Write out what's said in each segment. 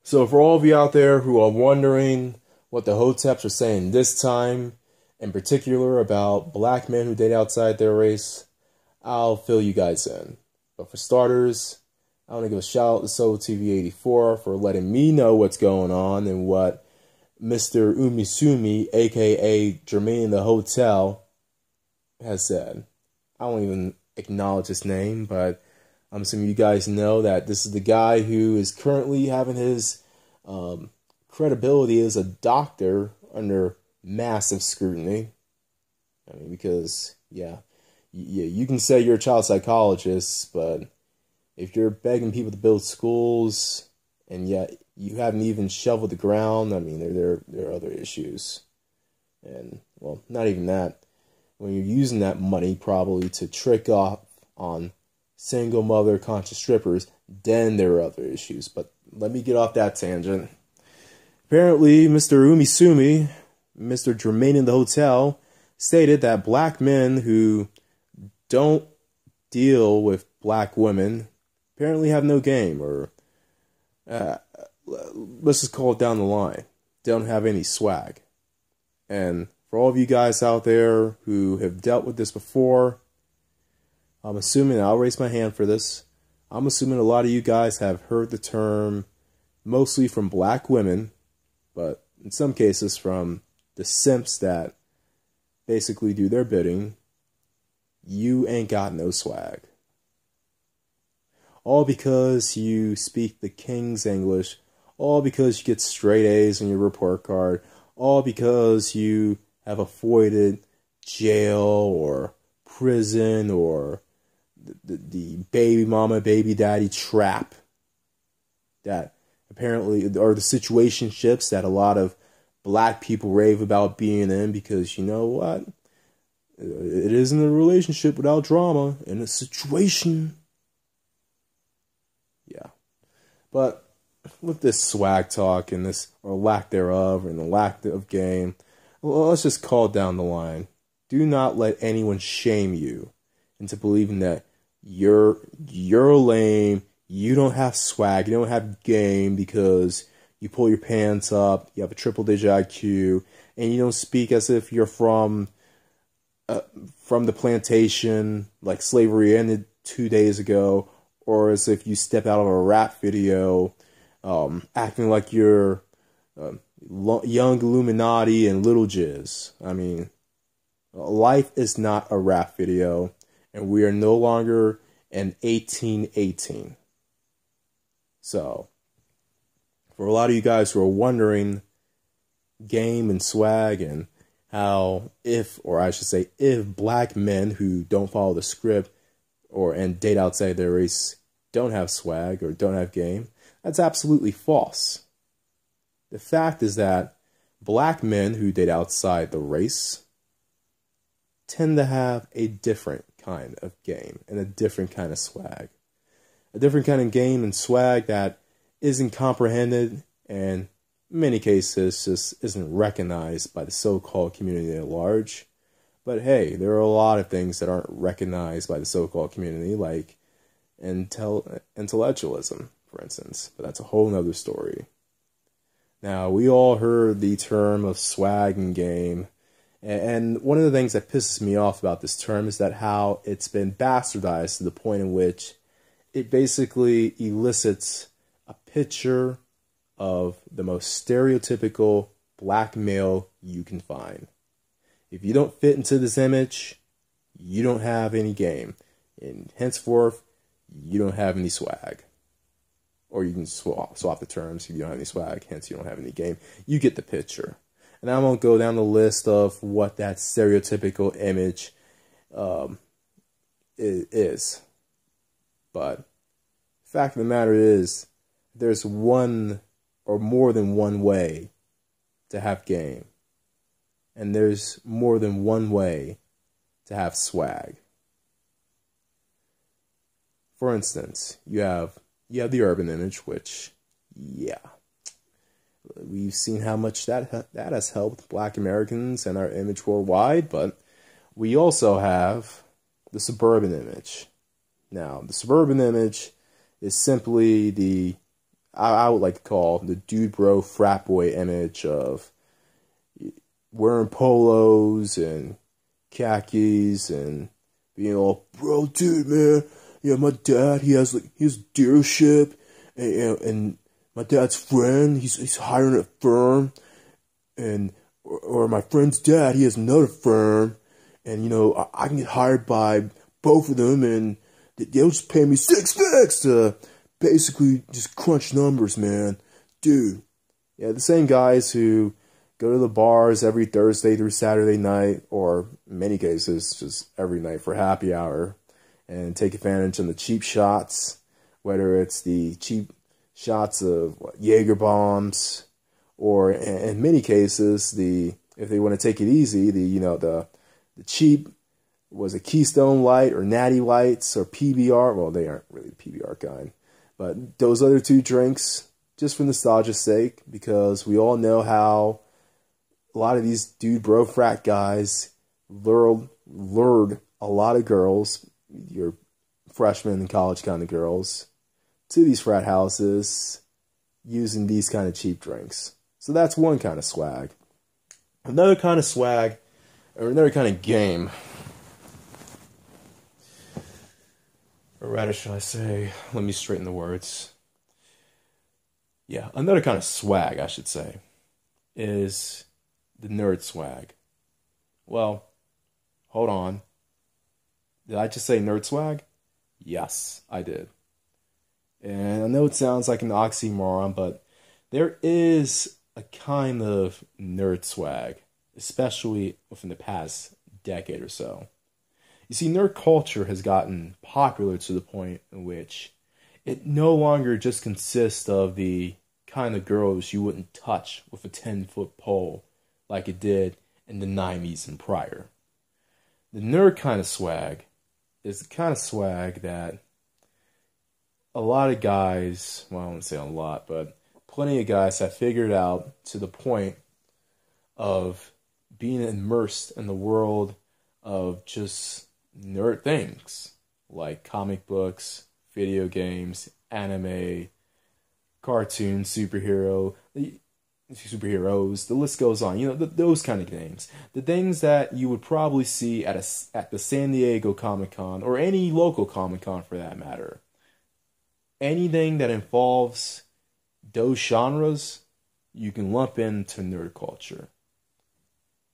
So for all of you out there who are wondering what the Hoteps are saying this time, in particular about black men who date outside their race, I'll fill you guys in. But for starters, I want to give a shout out to SoloTV84 for letting me know what's going on and what Mr. Umisumi, aka Jermaine the Hotel, has said. I won't even acknowledge his name, but I'm assuming you guys know that this is the guy who is currently having his credibility as a doctor under massive scrutiny. I mean, because, yeah, you can say you're a child psychologist, but if you're begging people to build schools and yet you haven't even shoveled the ground, I mean, there are other issues. And, well, not even that. When you're using that money probably to trick off on single mother conscious strippers, then there are other issues. But let me get off that tangent. Apparently, Mr. Umisumi, Mr. Jermaine in the Hotel, stated that black men who don't deal with black women apparently have no game, or let's just call it down the line, don't have any swag. And for all of you guys out there who have dealt with this before, I'm assuming, I'll raise my hand for this, I'm assuming a lot of you guys have heard the term mostly from black women, but in some cases from the simps that basically do their bidding. You ain't got no swag. All because you speak the King's English, all because you get straight A's on your report card, all because you have avoided jail or prison or the baby mama, baby daddy trap that apparently, or the situationships that a lot of black people rave about being in, because you know what? It isn't a relationship without drama in a situation. Yeah. But with this swag talk and this, or lack thereof, and the lack of game, well, let's just call down the line. Do not let anyone shame you into believing that you're lame, you don't have swag, you don't have game because you pull your pants up, you have a triple-digit IQ, and you don't speak as if you're from the plantation, like slavery ended 2 days ago, or as if you step out of a rap video, acting like you're young Illuminati and Little Jizz. I mean, life is not a rap video, and we are no longer in 1818. So, for a lot of you guys who are wondering game and swag and how if black men who don't follow the script and date outside their race don't have swag or don't have game, that's absolutely false. The fact is that black men who date outside the race tend to have a different kind of game and a different kind of swag. A different kind of game and swag that isn't comprehended and in many cases just isn't recognized by the so-called community at large. But hey, there are a lot of things that aren't recognized by the so-called community, like intellectualism, for instance. But that's a whole nother story. Now, we all heard the term of swag and game, and one of the things that pisses me off about this term is that how it's been bastardized to the point in which it basically elicits a picture of the most stereotypical black male you can find. If you don't fit into this image, you don't have any game. And henceforth, you don't have any swag. Or you can swap the terms. If you don't have any swag, hence you don't have any game. You get the picture. And I won't go down the list of what that stereotypical image is. But the fact of the matter is, there's one or more than one way to have game. And there's more than one way to have swag. For instance, you have the urban image, which, yeah, we've seen how much that has helped black Americans and our image worldwide, but we also have the suburban image. Now, the suburban image is simply I would like to call the dude bro frat boy image of wearing polos and khakis and being all, bro, dude, man, yeah, my dad, he has his dealership, and my dad's friend, he's hiring a firm, and or my friend's dad, he has another firm, and I can get hired by both of them, and they'll just pay me six figures to basically just crunch numbers, man, dude. Yeah, the same guys who go to the bars every Thursday through Saturday night, or in many cases, just every night for happy hour, and take advantage of the cheap shots, whether it's the cheap shots of Jaeger bombs, or in many cases, if they want to take it easy, the cheap, was a Keystone Light or Natty Lights or PBR. Well, they aren't really the PBR kind, but those other two drinks, just for nostalgia's sake, because we all know how a lot of these dude bro frat guys lured a lot of girls, your freshmen in college kind of girls, to these frat houses using these kind of cheap drinks. So that's one kind of swag. Another kind of swag, or another kind of game, or rather should I say, let me straighten the words. Yeah, another kind of swag, I should say, is the nerd swag. Well, hold on. Did I just say nerd swag? Yes, I did. And I know it sounds like an oxymoron, but there is a kind of nerd swag, especially within the past decade or so. You see, nerd culture has gotten popular to the point in which it no longer just consists of the kind of girls you wouldn't touch with a 10-foot pole like it did in the 90s and prior. The nerd kind of swag is the kind of swag that a lot of guys, well, I wouldn't say a lot, but plenty of guys have figured out to the point of being immersed in the world of just nerd things like comic books, video games, anime, cartoons, superheroes, the list goes on. Those kind of games. The things that you would probably see at the San Diego Comic-Con, or any local Comic-Con for that matter. Anything that involves those genres, you can lump into nerd culture.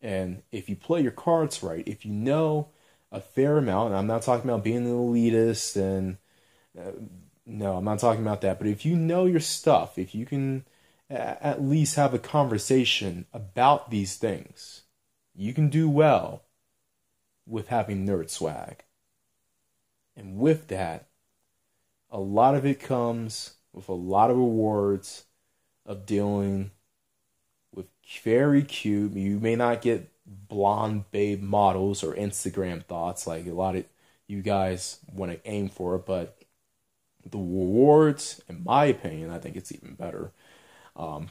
And if you play your cards right, if you know a fair amount, and I'm not talking about being an elitist, and no, I'm not talking about that, but if you know your stuff, if you can at least have a conversation about these things, you can do well with having nerd swag. And with that, a lot of it comes with a lot of rewards of dealing with very cute, you may not get blonde babe models or Instagram thoughts like a lot of you guys want to aim for, but the rewards, in my opinion, I think it's even better,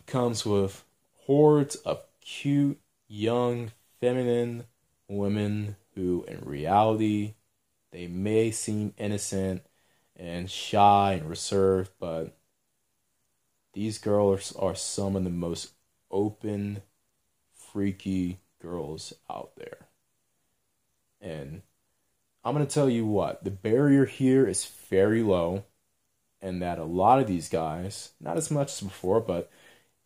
comes with hordes of cute, young, feminine women who, in reality, they may seem innocent and shy and reserved, but these girls are some of the most open, freaky girls out there. And I'm going to tell you what, the barrier here is very low, and that a lot of these guys, not as much as before, but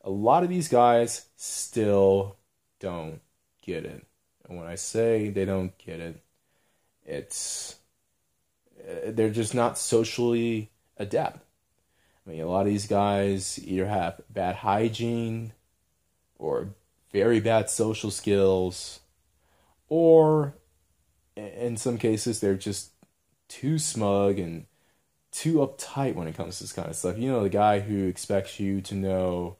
a lot of these guys still don't get it. And when I say they don't get it, they're just not socially adept. I mean, a lot of these guys either have bad hygiene or very bad social skills, or in some cases they're just too smug and too uptight when it comes to this kind of stuff. The guy who expects you to know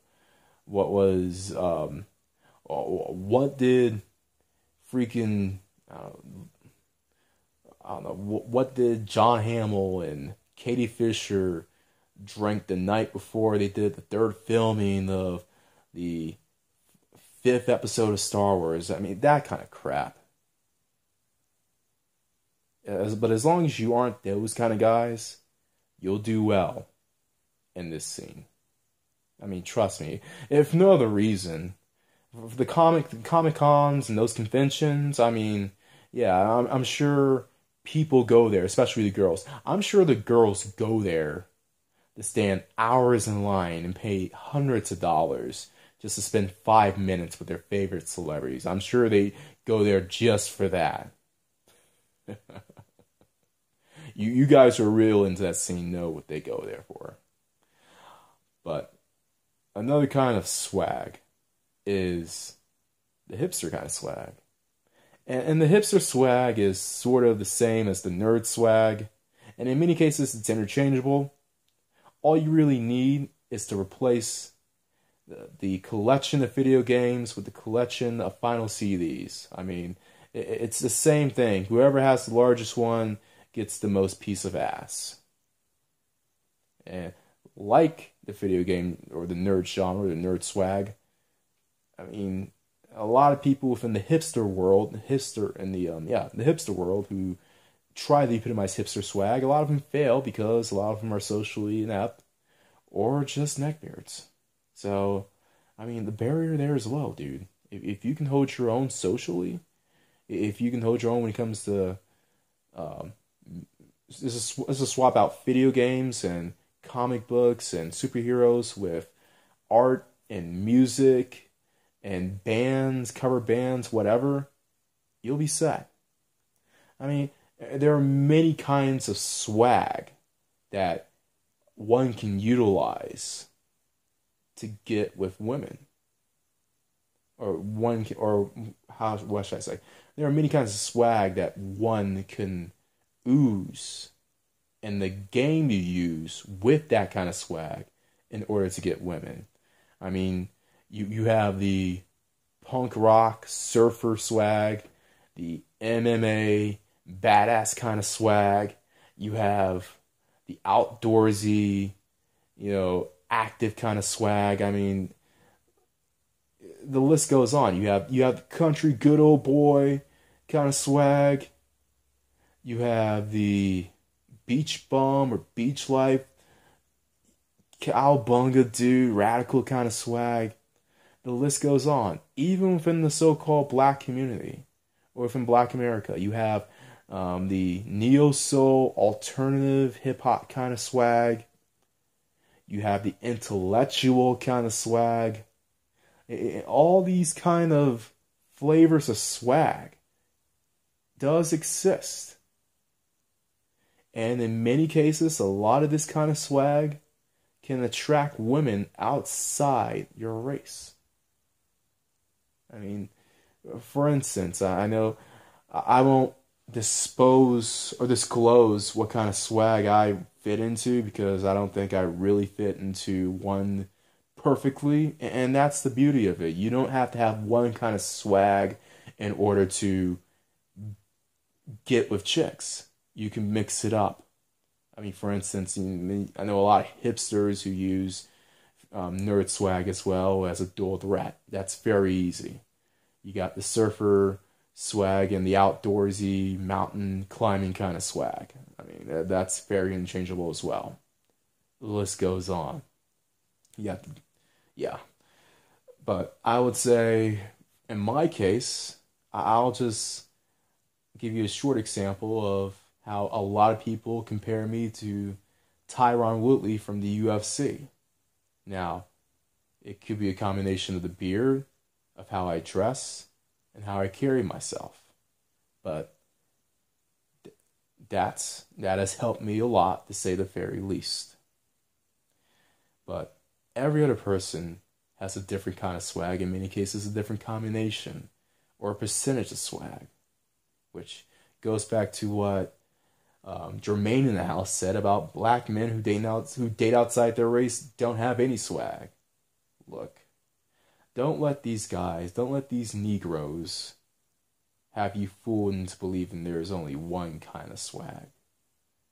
what did freaking, I don't know, what did John Hamill and Katie Fisher drink the night before they did the third filming of the 5th episode of Star Wars. I mean, that kind of crap. But as long as you aren't those kind of guys, you'll do well in this scene. I mean, trust me. If no other reason, the Comic Cons and those conventions. I mean, yeah, I'm sure people go there, especially the girls. I'm sure the girls go there to stand hours in line and pay hundreds of dollars just to spend 5 minutes with their favorite celebrities. I'm sure they go there just for that. You guys who are real into that scene know what they go there for. But another kind of swag is the hipster kind of swag. And the hipster swag is sort of the same as the nerd swag. And in many cases, it's interchangeable. All you really need is to replace the collection of video games with the collection of Final CDs. I mean, it's the same thing. Whoever has the largest one gets the most piece of ass. And like the video game or the nerd genre, the nerd swag, I mean, a lot of people within the hipster world, the hipster world who try to epitomize hipster swag, a lot of them fail because a lot of them are socially inept or just neckbeards. So, I mean, the barrier there is low, dude. If you can hold your own socially, if you can hold your own when it comes to, let's just swap out video games and comic books and superheroes with art and music and bands, cover bands, whatever, you'll be set. I mean, there are many kinds of swag that one can utilize to get with women. What should I say? There are many kinds of swag that one can ooze and the game you use with that kind of swag in order to get women. I mean, you have the punk rock surfer swag, the MMA badass kind of swag. You have the outdoorsy, active kind of swag. I mean, the list goes on. You have the country good old boy kind of swag. You have the beach bum or beach life, cowabunga dude, radical kind of swag. The list goes on. Even within the so-called black community, or within Black America, you have the neo-soul, alternative hip-hop kind of swag. You have the intellectual kind of swag. All these kind of flavors of swag does exist. And in many cases, a lot of this kind of swag can attract women outside your race. I mean, for instance, I know I won't disclose what kind of swag I fit into because I don't think I really fit into one perfectly, and that's the beauty of it. You don't have to have one kind of swag in order to get with chicks. You can mix it up. I mean, for instance, I know a lot of hipsters who use nerd swag as well as a dual threat. That's very easy. You got the surfer swag and the outdoorsy mountain climbing kind of swag. I mean, that's very interchangeable as well. The list goes on. Yeah. But I would say, in my case, I'll just give you a short example of how a lot of people compare me to Tyron Woodley from the UFC. Now, it could be a combination of the beard, of how I dress, and how I carry myself. But that has helped me a lot, to say the very least. But every other person has a different kind of swag, in many cases a different combination or a percentage of swag, which goes back to what Jermaine in the house said about black men who date outside their race don't have any swag. Look, don't let these Negroes have you fooled into believing there is only one kind of swag,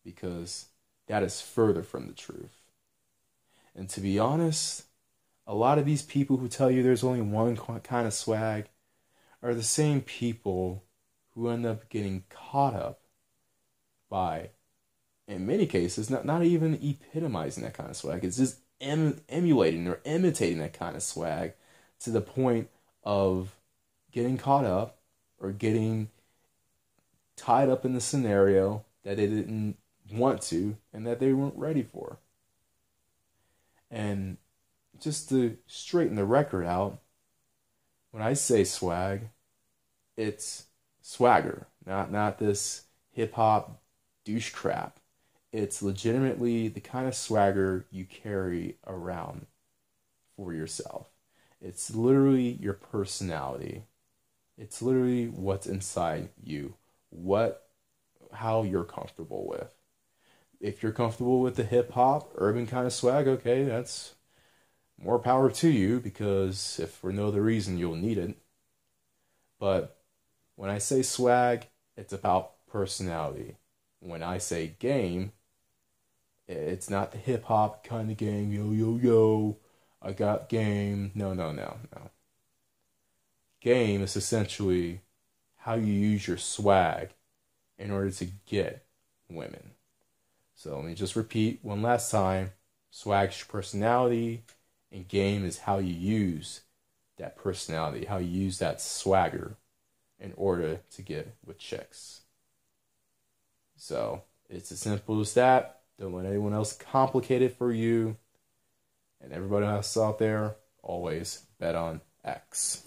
because that is further from the truth. And to be honest, a lot of these people who tell you there's only one kind of swag are the same people who end up getting caught up by, in many cases, not even epitomizing that kind of swag. It's just emulating or imitating that kind of swag to the point of getting caught up or getting tied up in the scenario that they didn't want to and that they weren't ready for. And just to straighten the record out, when I say swag, it's swagger, not this hip hop douche crap. It's legitimately the kind of swagger you carry around for yourself. It's literally your personality. It's literally what's inside you, how you're comfortable with. If you're comfortable with the hip hop, urban kind of swag, okay, that's more power to you, because if for no other reason, you'll need it. But when I say swag, it's about personality. When I say game, it's not the hip hop kind of game, yo, yo, yo, I got game. No. Game is essentially how you use your swag in order to get women. So let me just repeat one last time. Swag is your personality, and game is how you use that personality, how you use that swagger in order to get with chicks. So it's as simple as that. Don't let anyone else complicate it for you. And everybody else out there, always bet on X.